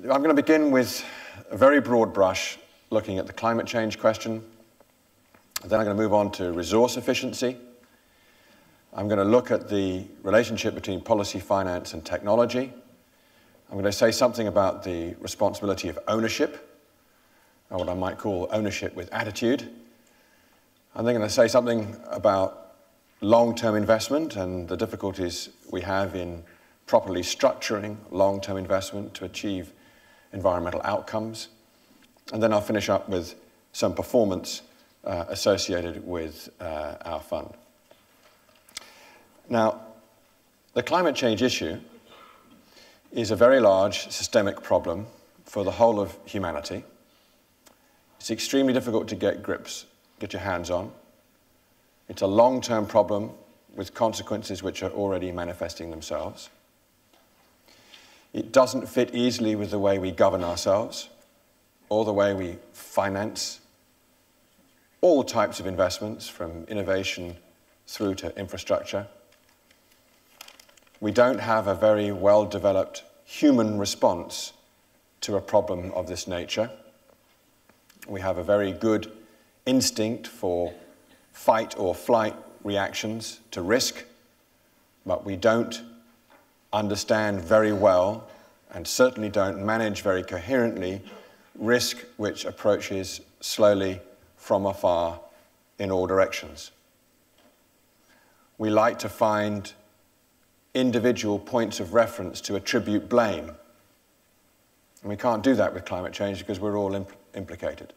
I'm going to begin with a very broad brush looking at the climate change question. Then I'm going to move on to resource efficiency. I'm going to look at the relationship between policy, finance, and technology. I'm going to say something about the responsibility of ownership, or what I might call ownership with attitude. I'm then going to say something about long-term investment and the difficulties we have in properly structuring long-term investment to achieve environmental outcomes. And then I'll finish up with some performance associated with our fund. Now, the climate change issue is a very large systemic problem for the whole of humanity. It's extremely difficult to get your hands on. It's a long-term problem with consequences which are already manifesting themselves. It doesn't fit easily with the way we govern ourselves or the way we finance all types of investments, from innovation through to infrastructure. We don't have a very well-developed human response to a problem of this nature. We have a very good instinct for fight or flight reactions to risk, but we don't understand very well, and certainly don't manage very coherently, risk which approaches slowly from afar in all directions. We like to find individual points of reference to attribute blame. And we can't do that with climate change because we're all implicated.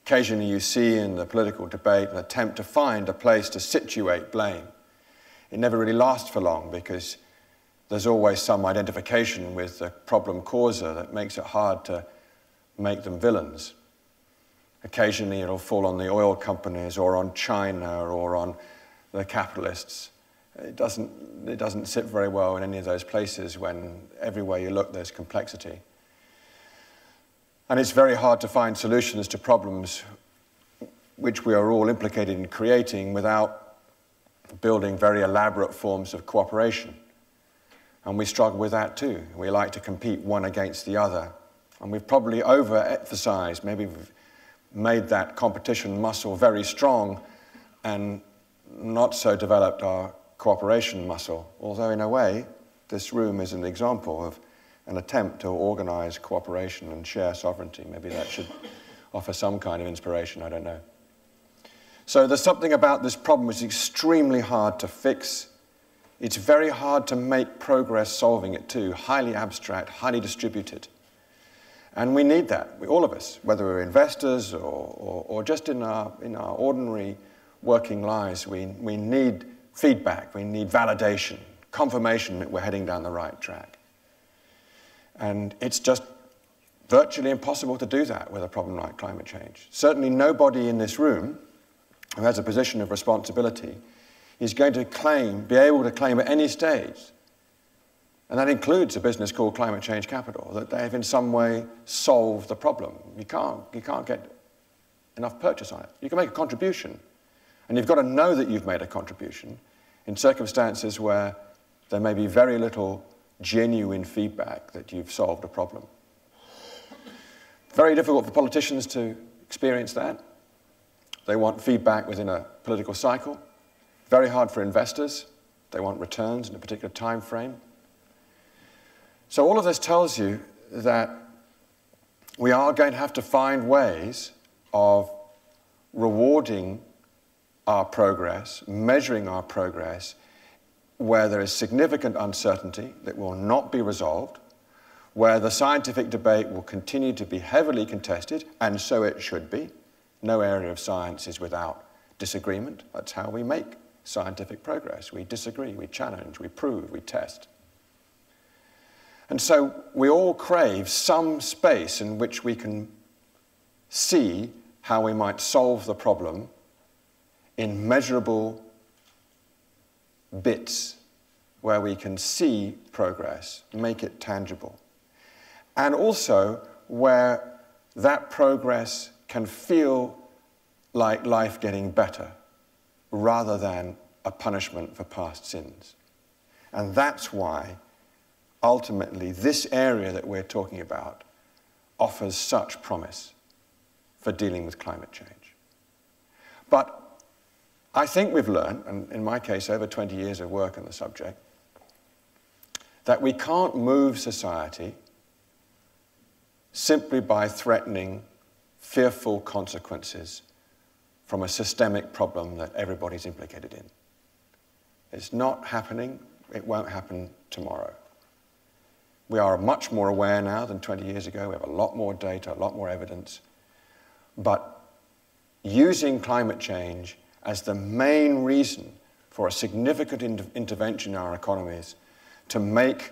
Occasionally you see in the political debate an attempt to find a place to situate blame. It never really lasts for long because there's always some identification with the problem causer that makes it hard to make them villains. Occasionally it'll fall on the oil companies or on China or on the capitalists. It doesn't sit very well in any of those places when everywhere you look there's complexity. And it's very hard to find solutions to problems which we are all implicated in creating without building very elaborate forms of cooperation. And we struggle with that too. We like to compete one against the other. And we've probably overemphasized, maybe we've made that competition muscle very strong and not so developed our cooperation muscle. Although in a way, this room is an example of an attempt to organize cooperation and share sovereignty. Maybe that should offer some kind of inspiration, I don't know. So there's something about this problem which is extremely hard to fix. It's very hard to make progress solving it too, highly abstract, highly distributed. And we need that, all of us, whether we're investors or just in our ordinary working lives. We need feedback, we need validation, confirmation that we're heading down the right track. And it's just virtually impossible to do that with a problem like climate change. Certainly nobody in this room who has a position of responsibility is going to be able to claim at any stage, and that includes a business called Climate Change Capital, that they have in some way solved the problem. You can't get enough purchase on it. You can make a contribution, and you've got to know that you've made a contribution in circumstances where there may be very little genuine feedback that you've solved a problem. Very difficult for politicians to experience that. They want feedback within a political cycle. Very hard for investors. They want returns in a particular time frame. So all of this tells you that we are going to have to find ways of rewarding our progress, measuring our progress, where there is significant uncertainty that will not be resolved, where the scientific debate will continue to be heavily contested, and so it should be. No area of science is without disagreement. That's how we make scientific progress. We disagree, we challenge, we prove, we test. And so we all crave some space in which we can see how we might solve the problem in measurable bits where we can see progress, make it tangible. And also where that progress can feel like life getting better rather than a punishment for past sins. And that's why ultimately this area that we're talking about offers such promise for dealing with climate change. But I think we've learned, and in my case, over 20 years of work on the subject, that we can't move society simply by threatening fearful consequences from a systemic problem that everybody's implicated in. It's not happening. It won't happen tomorrow. We are much more aware now than 20 years ago. We have a lot more data, a lot more evidence. But using climate change as the main reason for a significant intervention in our economies to make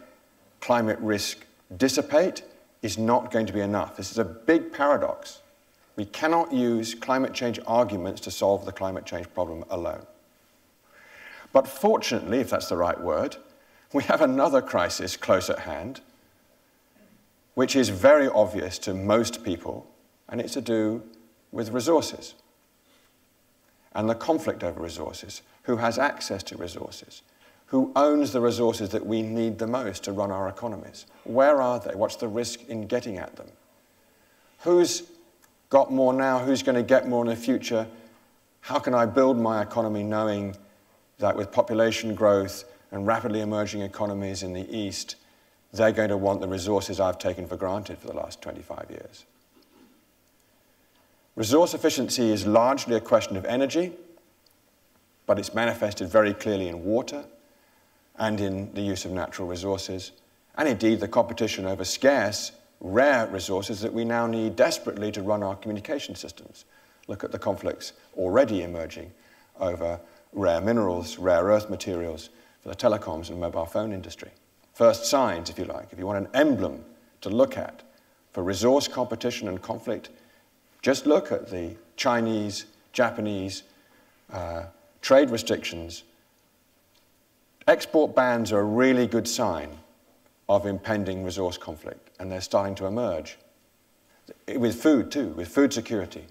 climate risk dissipate is not going to be enough. This is a big paradox. We cannot use climate change arguments to solve the climate change problem alone. But fortunately, if that's the right word, we have another crisis close at hand, which is very obvious to most people, and it's to do with resources and the conflict over resources. Who has access to resources? Who owns the resources that we need the most to run our economies? Where are they? What's the risk in getting at them? Who's got more now? Who's going to get more in the future? How can I build my economy knowing that with population growth and rapidly emerging economies in the East, they're going to want the resources I've taken for granted for the last 25 years? Resource efficiency is largely a question of energy, but it's manifested very clearly in water and in the use of natural resources, and indeed the competition over scarce, rare resources that we now need desperately to run our communication systems. Look at the conflicts already emerging over rare minerals, rare earth materials for the telecoms and mobile phone industry. First signs, if you like, if you want an emblem to look at for resource competition and conflict, just look at the Chinese, Japanese trade restrictions. Export bans are a really good sign of impending resource conflict, and they're starting to emerge. With food too, with food security.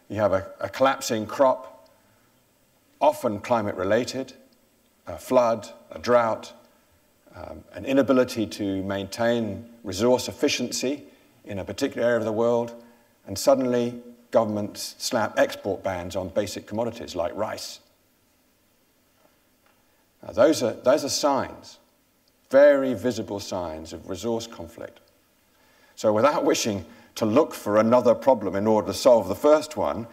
You have a collapsing crop, often climate related, a flood, a drought, an inability to maintain resource efficiency in a particular area of the world, and suddenly governments slap export bans on basic commodities like rice. Now, those are signs, very visible signs of resource conflict. So without wishing to look for another problem in order to solve the first one,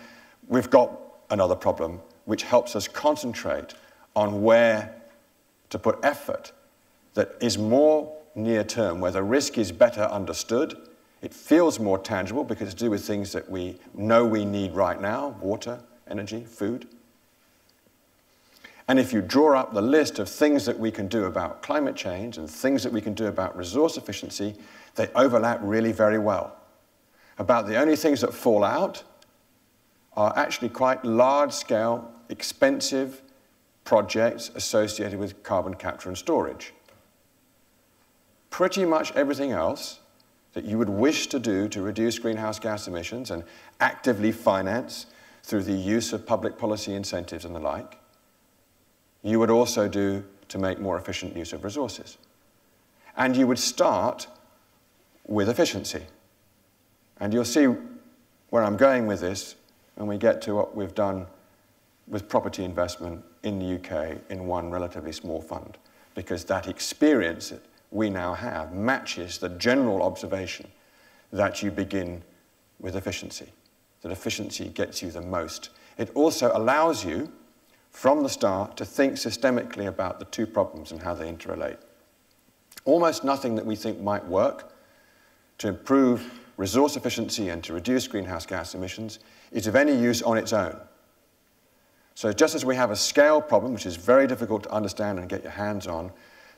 we've got another problem which helps us concentrate on where to put effort that is more near term, where the risk is better understood. It feels more tangible because it's to do with things that we know we need right now: water, energy, food. And if you draw up the list of things that we can do about climate change and things that we can do about resource efficiency, they overlap really very well. About the only things that fall out are actually quite large-scale, expensive projects associated with carbon capture and storage. Pretty much everything else that you would wish to do to reduce greenhouse gas emissions and actively finance through the use of public policy incentives and the like, you would also do to make more efficient use of resources. And you would start with efficiency. And you'll see where I'm going with this when we get to what we've done with property investment in the UK in one relatively small fund, because that experience that we now have matches the general observation that you begin with efficiency, that efficiency gets you the most. It also allows you, from the start, to think systemically about the two problems and how they interrelate. Almost nothing that we think might work to improve resource efficiency and to reduce greenhouse gas emissions is of any use on its own. So just as we have a scale problem, which is very difficult to understand and get your hands on,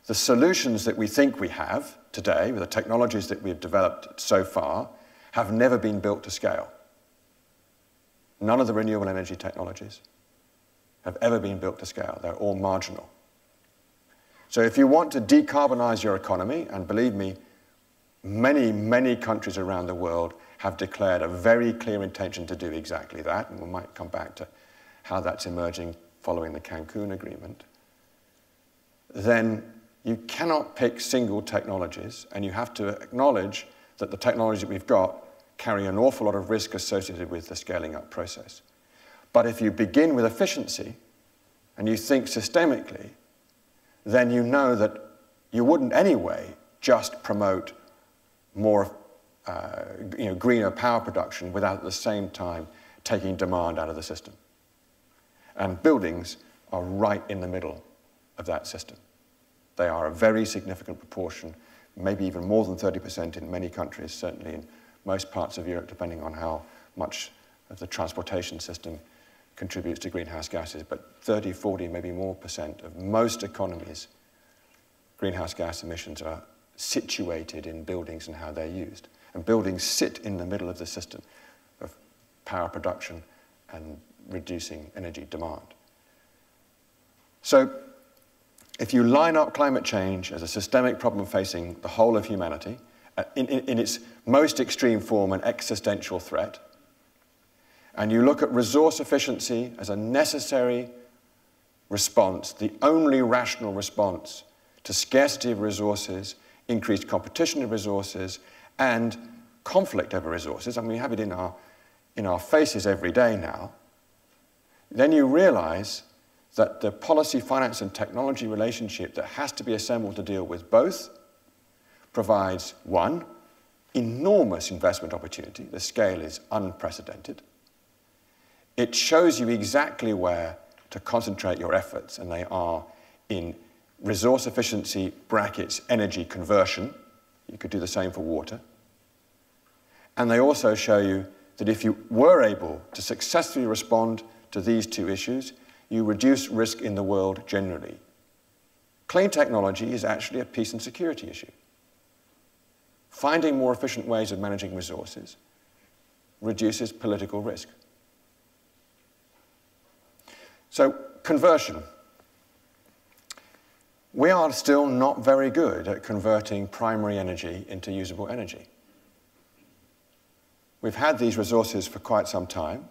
the solutions that we think we have today, with the technologies that we've developed so far, have never been built to scale. None of the renewable energy technologies have ever been built to scale. They're all marginal. So if you want to decarbonize your economy, and believe me, many, many countries around the world have declared a very clear intention to do exactly that, and we might come back to how that's emerging following the Cancun Agreement, then you cannot pick single technologies, and you have to acknowledge that the technologies that we've got carry an awful lot of risk associated with the scaling up process. But if you begin with efficiency and you think systemically, then you know that you wouldn't anyway just promote more greener power production without at the same time taking demand out of the system. And buildings are right in the middle of that system. They are a very significant proportion, maybe even more than 30% in many countries, certainly in most parts of Europe, depending on how much of the transportation system contributes to greenhouse gases. But 30, 40, maybe more % of most economies, greenhouse gas emissions are situated in buildings and how they're used. And buildings sit in the middle of the system of power production and reducing energy demand. So if you line up climate change as a systemic problem facing the whole of humanity, in its most extreme form, an existential threat, and you look at resource efficiency as a necessary response, the only rational response to scarcity of resources, increased competition of resources, and conflict over resources, and we have it in our faces every day now, then you realize that the policy, finance, and technology relationship that has to be assembled to deal with both provides, one, enormous investment opportunity. The scale is unprecedented. It shows you exactly where to concentrate your efforts, and they are in resource efficiency, brackets, energy conversion. You could do the same for water. And they also show you that if you were able to successfully respond to these two issues, you reduce risk in the world generally. Clean technology is actually a peace and security issue. Finding more efficient ways of managing resources reduces political risk. So, conversion. We are still not very good at converting primary energy into usable energy. We've had these resources for quite some time.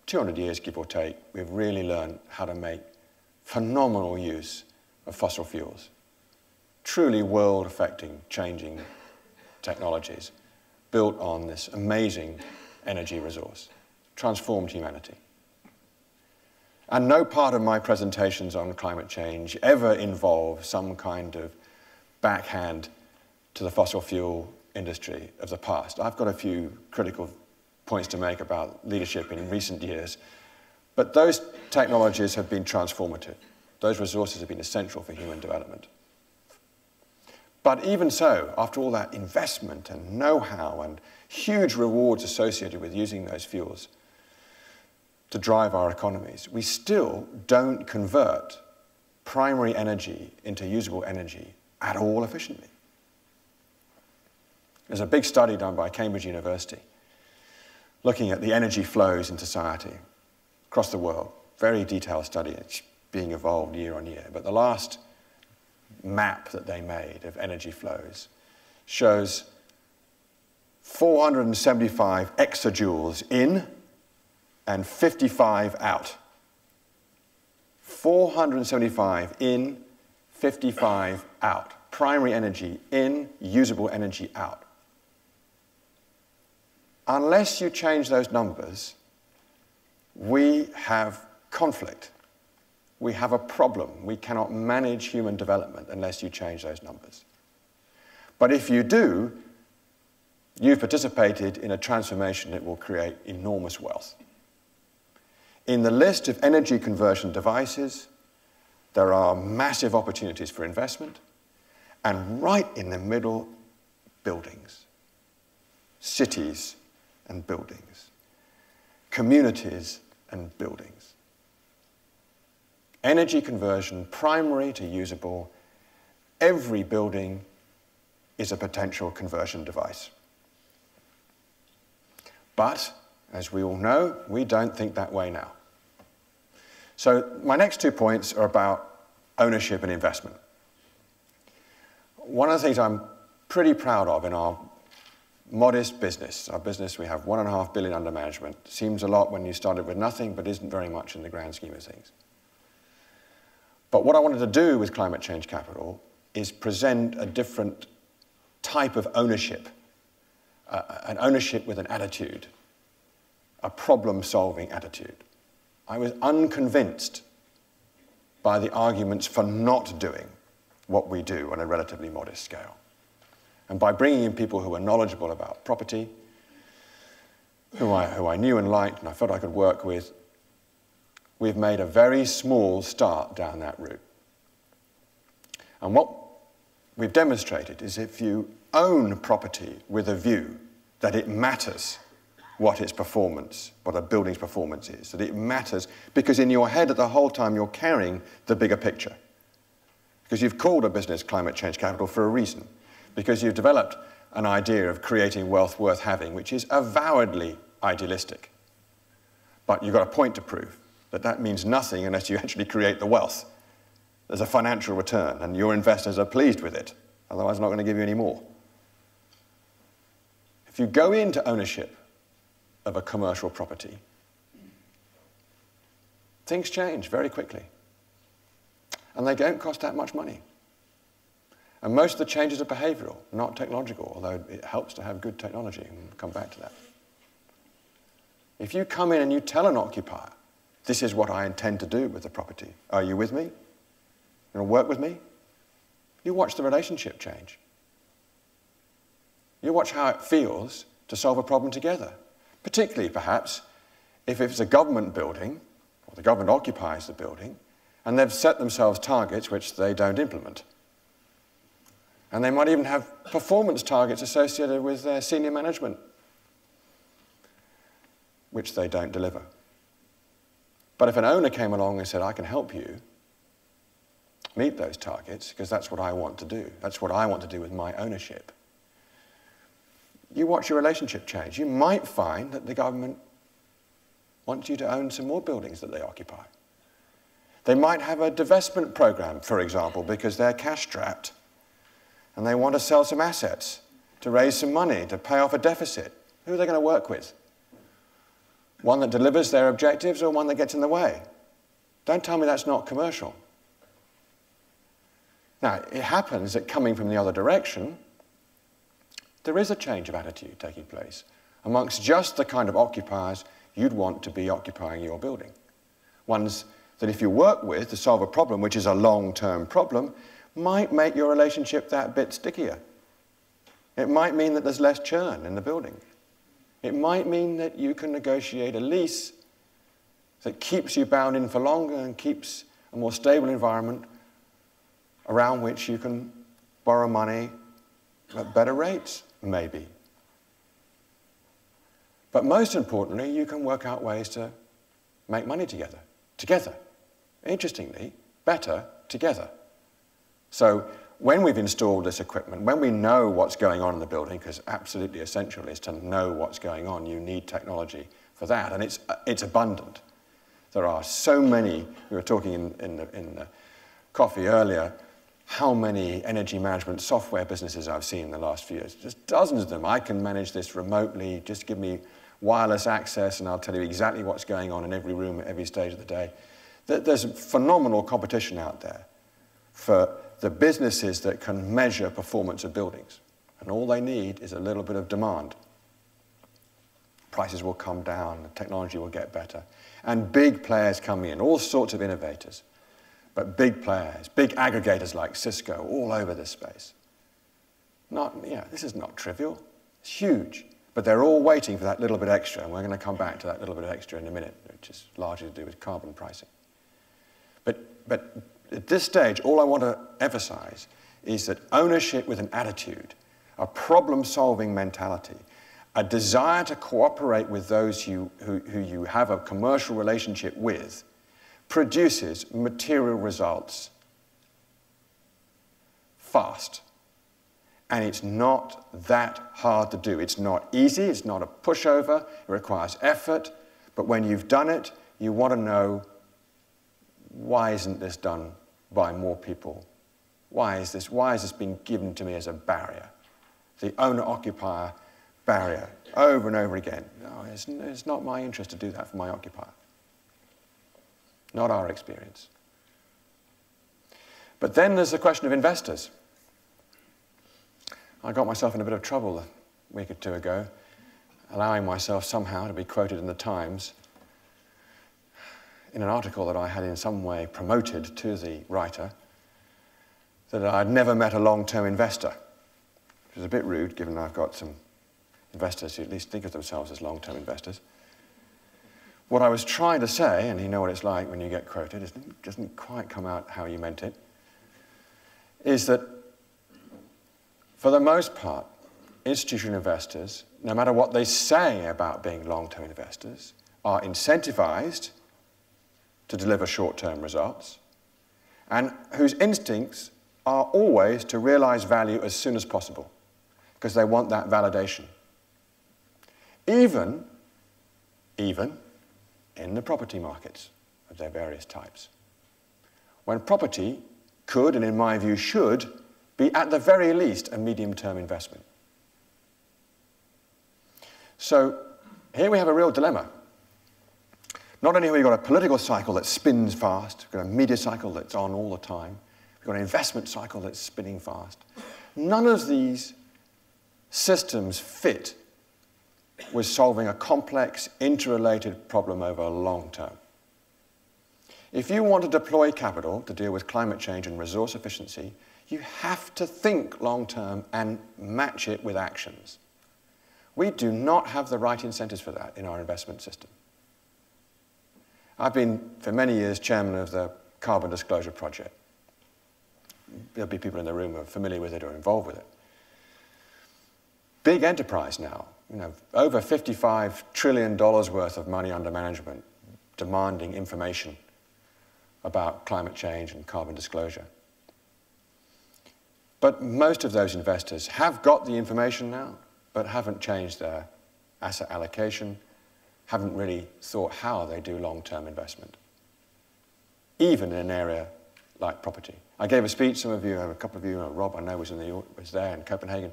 200 years, give or take, we've really learned how to make phenomenal use of fossil fuels. Truly world-affecting, changing technologies built on this amazing energy resource, transformed humanity. And no part of my presentations on climate change ever involve some kind of backhand to the fossil fuel industry of the past. I've got a few critical points to make about leadership in recent years, but those technologies have been transformative. Those resources have been essential for human development. But even so, after all that investment and know-how and huge rewards associated with using those fuels to drive our economies, we still don't convert primary energy into usable energy at all efficiently. There's a big study done by Cambridge University looking at the energy flows in society across the world. Very detailed study. It's being evolved year on year. But the last map that they made of energy flows shows 475 exajoules in and 55 out. 475 in, 55 out. Primary energy in, usable energy out. Unless you change those numbers, we have conflict. We have a problem. We cannot manage human development unless you change those numbers. But if you do, you've participated in a transformation that will create enormous wealth. In the list of energy conversion devices, there are massive opportunities for investment, and right in the middle, buildings, cities and buildings, communities and buildings. Energy conversion, primary to usable, every building is a potential conversion device. But, as we all know, we don't think that way now. So my next 2 points are about ownership and investment. One of the things I'm pretty proud of in our modest business, our business, we have $1.5 billion under management. Seems a lot when you started with nothing, but isn't very much in the grand scheme of things. But what I wanted to do with Climate Change Capital is present a different type of ownership, an ownership with an attitude, a problem-solving attitude. I was unconvinced by the arguments for not doing what we do on a relatively modest scale. And by bringing in people who were knowledgeable about property, who I knew and liked and I felt I could work with, we've made a very small start down that route. And what we've demonstrated is if you own property with a view that it matters what its performance, what a building's performance is, that it matters because in your head at the whole time you're carrying the bigger picture. Because you've called a business climate change capital for a reason. Because you've developed an idea of creating wealth worth having, which is avowedly idealistic. But you've got a point to prove that that means nothing unless you actually create the wealth. There's a financial return, and your investors are pleased with it. Otherwise, they're not going to give you any more. If you go into ownership of a commercial property, things change very quickly. And they don't cost that much money. And most of the changes are behavioral, not technological, although it helps to have good technology, and we'll come back to that. If you come in and you tell an occupier, this is what I intend to do with the property, are you with me? You want to work with me? You watch the relationship change. You watch how it feels to solve a problem together. Particularly, perhaps, if it's a government building, or the government occupies the building, and they've set themselves targets which they don't implement. And they might even have performance targets associated with their senior management, which they don't deliver. But if an owner came along and said, I can help you meet those targets, because that's what I want to do. That's what I want to do with my ownership. You watch your relationship change. You might find that the government wants you to own some more buildings that they occupy. They might have a divestment program, for example, because they're cash-strapped and they want to sell some assets to raise some money, to pay off a deficit. Who are they going to work with? One that delivers their objectives or one that gets in the way? Don't tell me that's not commercial. Now, it happens that coming from the other direction, there is a change of attitude taking place amongst just the kind of occupiers you'd want to be occupying your building. Ones that if you work with to solve a problem, which is a long-term problem, might make your relationship that bit stickier. It might mean that there's less churn in the building. It might mean that you can negotiate a lease that keeps you bound in for longer and keeps a more stable environment around which you can borrow money at better rates, maybe. But most importantly, you can work out ways to make money together. Together. Interestingly, better together. So when we've installed this equipment, when we know what's going on in the building, because absolutely essential is to know what's going on, you need technology for that, and it's abundant. There are so many, we were talking in the coffee earlier, how many energy management software businesses I've seen in the last few years. Just dozens of them. I can manage this remotely, just give me wireless access and I'll tell you exactly what's going on in every room at every stage of the day. There's phenomenal competition out there for the businesses that can measure performance of buildings. And all they need is a little bit of demand. Prices will come down, the technology will get better. And big players come in, all sorts of innovators. But big players, big aggregators like Cisco, all over this space. This is not trivial. It's huge. But they're all waiting for that little bit extra, and we're going to come back to that little bit extra in a minute, which is largely to do with carbon pricing. But at this stage, all I want to emphasize is that ownership with an attitude, a problem-solving mentality, a desire to cooperate with those who you have a commercial relationship with, produces material results fast. And it's not that hard to do. It's not easy, it's not a pushover, it requires effort, but when you've done it, you want to know, why isn't this done by more people? Why is this being given to me as a barrier? The owner-occupier barrier, over and over again. No, it's not my interest to do that for my occupier. Not our experience. But then there's the question of investors. I got myself in a bit of trouble a week or two ago, allowing myself somehow to be quoted in the Times in an article that I had in some way promoted to the writer, that I'd never met a long-term investor, which is a bit rude given I've got some investors who at least think of themselves as long-term investors. What I was trying to say, and you know what it's like when you get quoted, it doesn't quite come out how you meant it, is that for the most part, institutional investors, no matter what they say about being long-term investors, are incentivized to deliver short-term results, and whose instincts are always to realize value as soon as possible, because they want that validation. Even in the property markets of their various types, when property could, and in my view should, be at the very least a medium-term investment. So here we have a real dilemma. Not only have we got a political cycle that spins fast, we've got a media cycle that's on all the time, we've got an investment cycle that's spinning fast. None of these systems fit with solving a complex, interrelated problem over a long term. If you want to deploy capital to deal with climate change and resource efficiency, you have to think long term and match it with actions. We do not have the right incentives for that in our investment system. I've been, for many years, chairman of the Carbon Disclosure Project. There'll be people in the room who are familiar with it or involved with it. Big enterprise now, over $55 trillion worth of money under management demanding information about climate change and carbon disclosure. But most of those investors have got the information now, but haven't changed their asset allocation, haven't really thought how they do long-term investment, even in an area like property. I gave a speech, some of you, a couple of you, Rob I know was there in Copenhagen,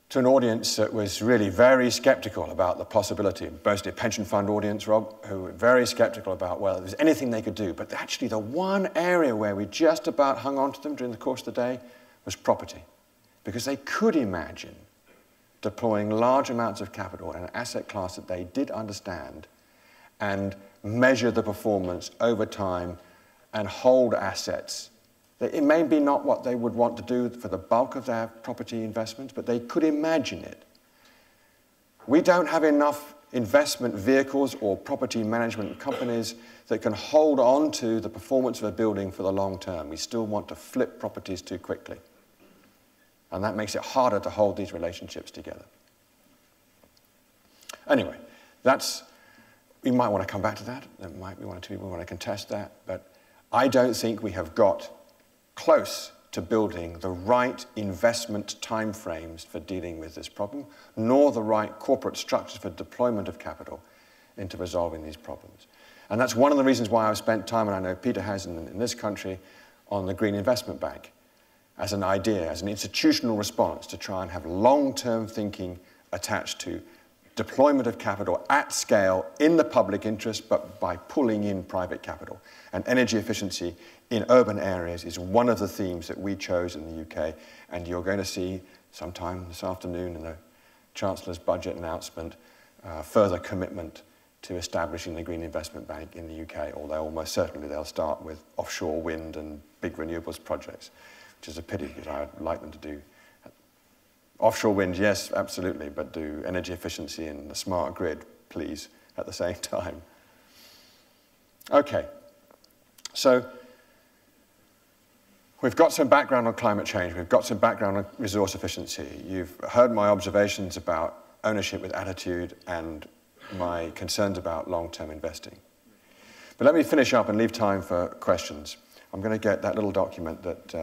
to an audience that was really very skeptical about the possibility, mostly a pension fund audience, Rob, who were very skeptical about whether there was anything they could do. But actually the one area where we just about hung on to them during the course of the day was property, because they could imagine deploying large amounts of capital in an asset class that they did understand and measure the performance over time and hold assets. It may be not what they would want to do for the bulk of their property investments, but they could imagine it. We don't have enough investment vehicles or property management companies that can hold on to the performance of a building for the long term. We still want to flip properties too quickly. And that makes it harder to hold these relationships together. Anyway, we might want to come back to that. There might be one or two people who want to contest that, but I don't think we have got close to building the right investment timeframes for dealing with this problem, nor the right corporate structures for deployment of capital into resolving these problems. And that's one of the reasons why I've spent time, and I know Peter has in this country, on the Green Investment Bank as an idea, as an institutional response to try and have long-term thinking attached to deployment of capital at scale in the public interest, but by pulling in private capital. And energy efficiency in urban areas is one of the themes that we chose in the UK, and you're going to see sometime this afternoon in the Chancellor's budget announcement further commitment to establishing the Green Investment Bank in the UK, although almost certainly they'll start with offshore wind and big renewables projects, which is a pity because I'd like them to do offshore wind, yes, absolutely, but do energy efficiency and a smart grid, please, at the same time. Okay, so we've got some background on climate change, we've got some background on resource efficiency. You've heard my observations about ownership with attitude and my concerns about long-term investing. But let me finish up and leave time for questions. I'm going to get that little document that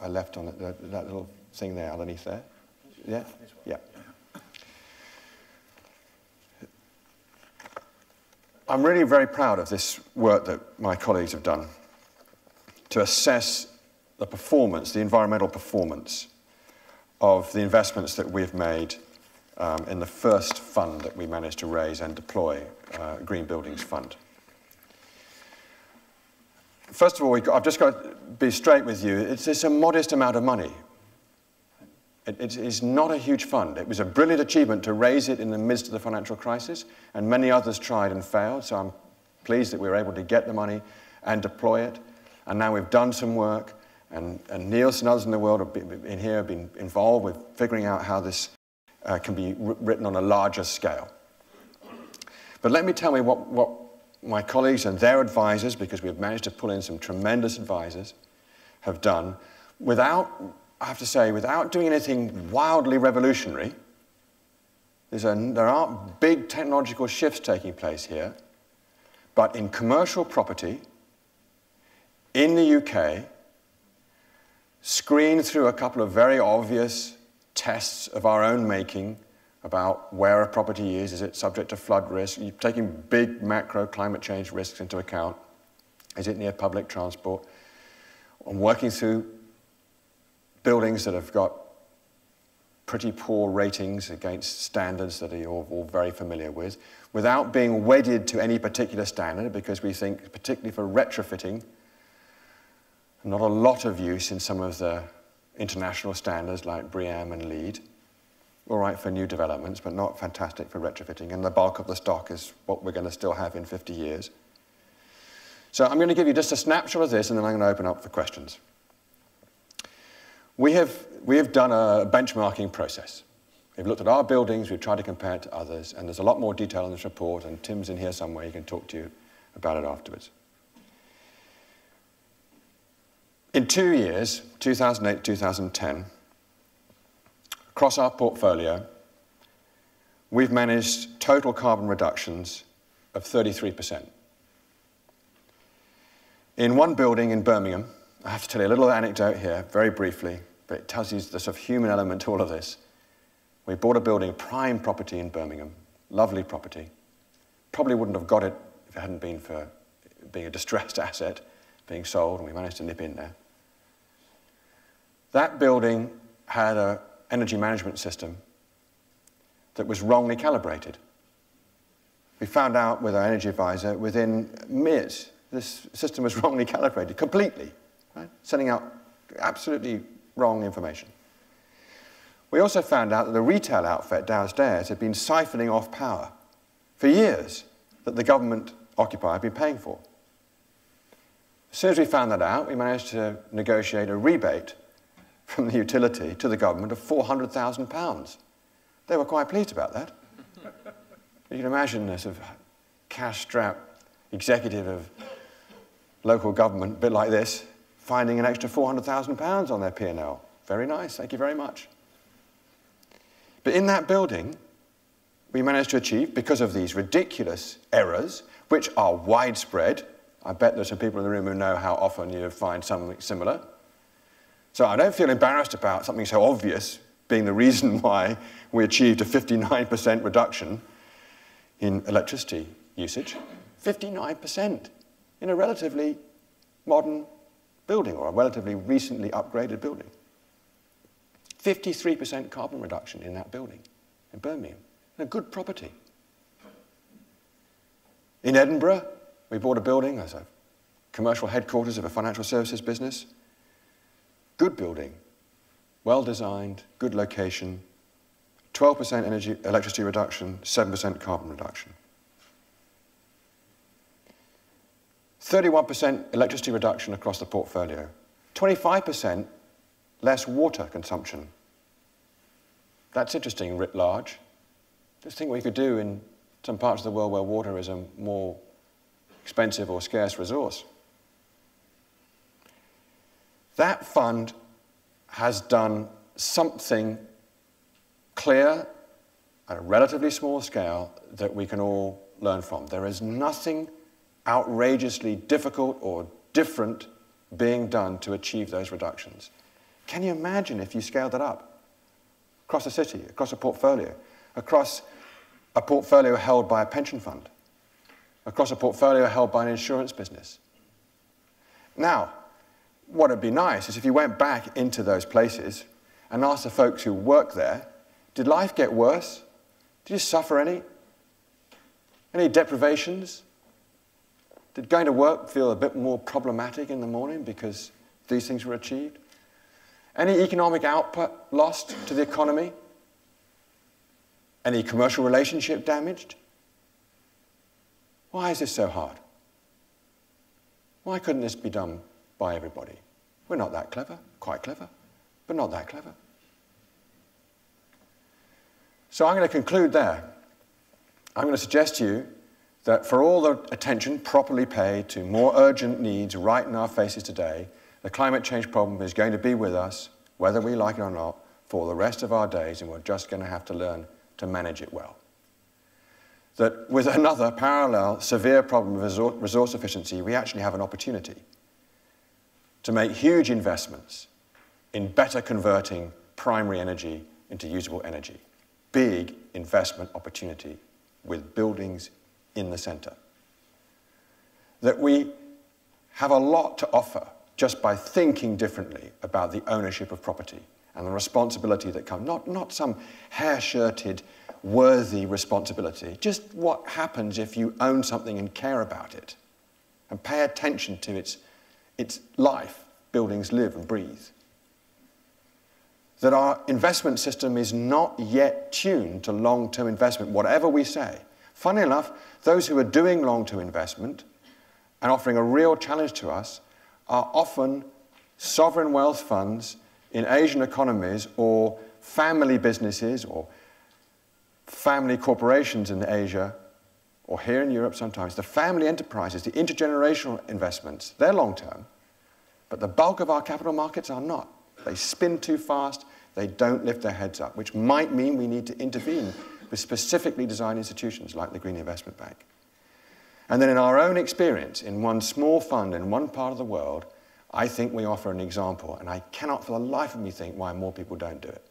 I left on it, that little thing there underneath there. Yeah? Yeah. I'm really very proud of this work that my colleagues have done to assess the performance, the environmental performance of the investments that we've made in the first fund that we managed to raise and deploy, Green Buildings Fund. First of all, I've just got to be straight with you. It's a modest amount of money. It is not a huge fund. It was a brilliant achievement to raise it in the midst of the financial crisis, and many others tried and failed, so I'm pleased that we were able to get the money and deploy it. And now we've done some work, and Niels and others in the world have been involved with figuring out how this can be written on a larger scale. But let me tell you what my colleagues and their advisors, because we've managed to pull in some tremendous advisors, have done without, I have to say, without doing anything wildly revolutionary. There aren't big technological shifts taking place here, but in commercial property, in the UK, screened through a couple of very obvious tests of our own making about where a property is it subject to flood risk, you're taking big macro climate change risks into account, is it near public transport, and working through buildings that have got pretty poor ratings against standards that you're all very familiar with, without being wedded to any particular standard, because we think, particularly for retrofitting, not a lot of use in some of the international standards like BREEAM and LEED. All right for new developments, but not fantastic for retrofitting, and the bulk of the stock is what we're going to still have in 50 years. So I'm going to give you just a snapshot of this, and then I'm going to open up for questions. We have done a benchmarking process. We've looked at our buildings, we've tried to compare it to others, and there's a lot more detail in this report, and Tim's in here somewhere, he can talk to you about it afterwards. In 2 years, 2008, 2010, across our portfolio, we've managed total carbon reductions of 33%. In one building in Birmingham, I have to tell you a little anecdote here, very briefly, but it tells you the sort of human element to all of this. We bought a building, prime property in Birmingham, lovely property. Probably wouldn't have got it if it hadn't been for being a distressed asset being sold, and we managed to nip in there. That building had an energy management system that was wrongly calibrated. We found out with our energy advisor within minutes this system was wrongly calibrated, completely, right? Sending out absolutely wrong information. We also found out that the retail outfit downstairs had been siphoning off power for years that the government occupier had been paying for. As soon as we found that out, we managed to negotiate a rebate from the utility to the government of £400,000. They were quite pleased about that. You can imagine a sort of cash-strapped executive of local government, a bit like this, finding an extra £400,000 on their P&L. Very nice, thank you very much. But in that building, we managed to achieve, because of these ridiculous errors, which are widespread. I bet there's some people in the room who know how often you find something similar. So I don't feel embarrassed about something so obvious being the reason why we achieved a 59% reduction in electricity usage. 59% in a relatively modern building, or a relatively recently upgraded building. 53% carbon reduction in that building in Birmingham. A good property. In Edinburgh, we bought a building as a commercial headquarters of a financial services business. Good building, well designed, good location, 12% electricity reduction, 7% carbon reduction. 31% electricity reduction across the portfolio, 25% less water consumption. That's interesting writ large. Just think what you could do in some parts of the world where water is a more expensive or scarce resource. That fund has done something clear at a relatively small scale that we can all learn from. There is nothing outrageously difficult or different being done to achieve those reductions. Can you imagine if you scaled it up across a city, across a portfolio held by a pension fund, across a portfolio held by an insurance business? Now, what would be nice is if you went back into those places and asked the folks who work there, did life get worse? Did you suffer any? Any deprivations? Did going to work feel a bit more problematic in the morning because these things were achieved? Any economic output lost to the economy? Any commercial relationship damaged? Why is this so hard? Why couldn't this be done by everybody? We're not that clever, quite clever, but not that clever. So I'm going to conclude there. I'm going to suggest to you that for all the attention properly paid to more urgent needs right in our faces today, the climate change problem is going to be with us, whether we like it or not, for the rest of our days, and we're just going to have to learn to manage it well. That with another parallel severe problem of resource efficiency, we actually have an opportunity to make huge investments in better converting primary energy into usable energy. Big investment opportunity with buildings in the center. That we have a lot to offer just by thinking differently about the ownership of property and the responsibility that comes, not some hair-shirted, worthy responsibility, just what happens if you own something and care about it and pay attention to its life. Buildings live and breathe. That our investment system is not yet tuned to long-term investment, whatever we say. Funny enough, those who are doing long-term investment and offering a real challenge to us are often sovereign wealth funds in Asian economies or family businesses or family corporations in Asia or here in Europe sometimes. The family enterprises, the intergenerational investments, they're long-term, but the bulk of our capital markets are not. They spin too fast, they don't lift their heads up, which might mean we need to intervene with specifically designed institutions like the Green Investment Bank. And then in our own experience, in one small fund in one part of the world, I think we offer an example, and I cannot for the life of me think why more people don't do it.